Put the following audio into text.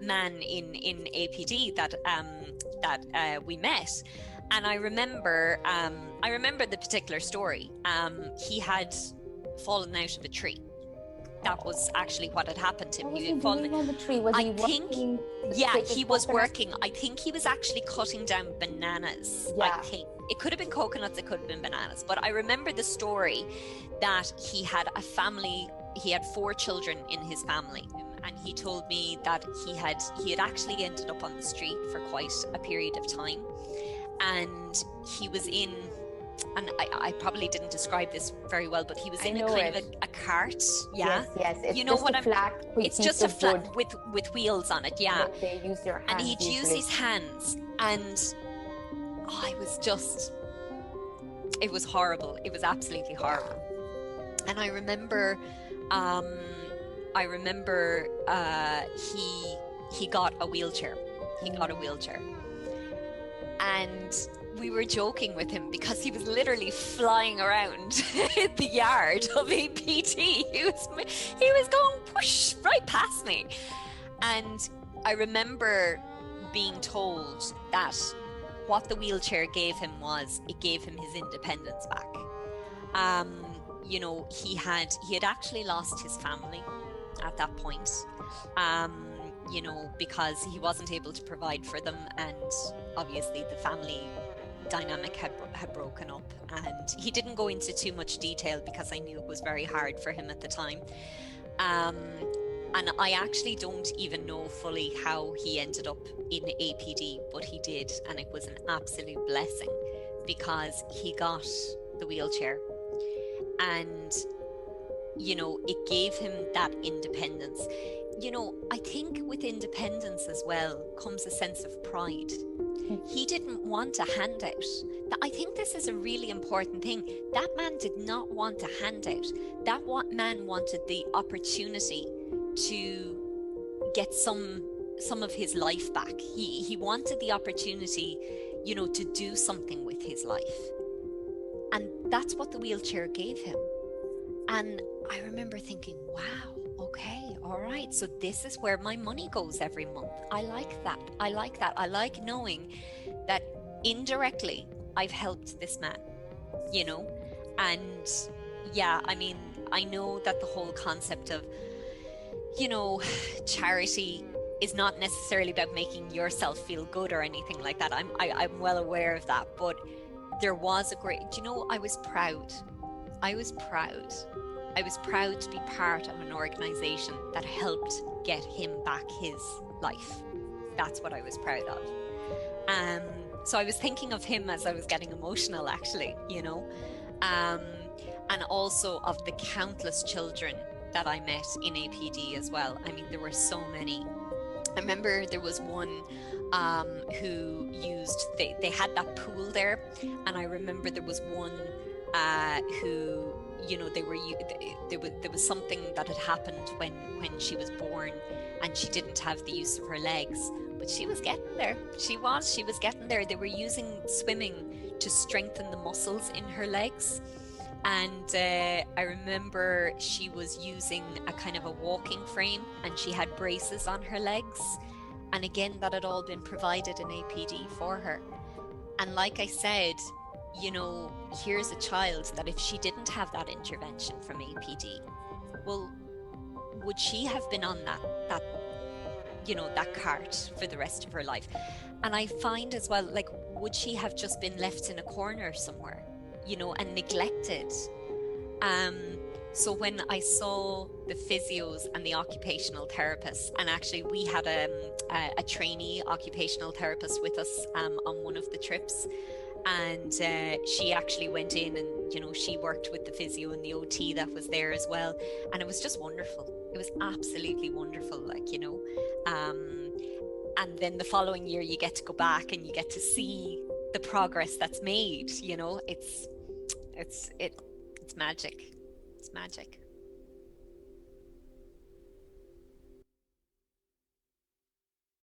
man in APD that we met. And I remember the particular story. He had fallen out of a tree. That was actually what had happened to him. What was he doing on the tree? Was he working? Yeah, he was working. I think he was actually cutting down bananas. Yeah. I think it could have been coconuts, it could have been bananas. But I remember the story that he had a family. He had 4 children in his family, and he told me that he had actually ended up on the street for quite a period of time, and he was in. And I probably didn't describe this very well, but he was in a kind of a cart. Yeah. Yes. It's you know just what a flat. It's just a flat with wheels on it. Yeah. But they use their hands. And he'd use his hands, and I was just. It was horrible. It was absolutely horrible. And I remember, he got a wheelchair. He got a wheelchair, and we were joking with him because he was literally flying around the yard of APT. He was going push right past me. And I remember being told that what the wheelchair gave him was, it gave him his independence back. He had actually lost his family at that point. Because he wasn't able to provide for them, and obviously the family dynamic had broken up, and he didn't go into too much detail because I knew it was very hard for him at the time. And I actually don't even know fully how he ended up in APD, but he did, and it was an absolute blessing because he got the wheelchair, and it gave him that independence. I think with independence as well comes a sense of pride. He didn't want a handout. I think this is a really important thing. That man did not want a handout. That man wanted the opportunity to get some of his life back. He wanted the opportunity, to do something with his life. And that's what the wheelchair gave him. And I remember thinking, wow, okay, all right, so this is where my money goes every month. I like that. I like knowing that indirectly I've helped this man, and yeah, I mean, I know that the whole concept of, charity is not necessarily about making yourself feel good or anything like that. I'm well aware of that, but there was a great, I was proud to be part of an organization that helped get him back his life. That's what I was proud of. So I was thinking of him as I was getting emotional, actually, and also of the countless children that I met in APD as well. I mean, there were so many. I remember there was one who used, they had that pool there, and I remember there was one who, there was something that had happened when she was born, and she didn't have the use of her legs, but she was getting there. She was getting there. They were using swimming to strengthen the muscles in her legs. And I remember she was using a kind of a walking frame, and she had braces on her legs. And again, that had all been provided in APD for her. And like I said, here's a child that if she didn't have that intervention from APD, well, would she have been on that cart for the rest of her life? And I find as well, like, would she have just been left in a corner somewhere, and neglected? So when I saw the physios and the occupational therapists, and actually we had a trainee occupational therapist with us on one of the trips, and she actually went in and she worked with the physio and the OT that was there as well, and it was just wonderful. It was absolutely wonderful, and then the following year you get to go back and you get to see the progress that's made. It's magic. It's magic.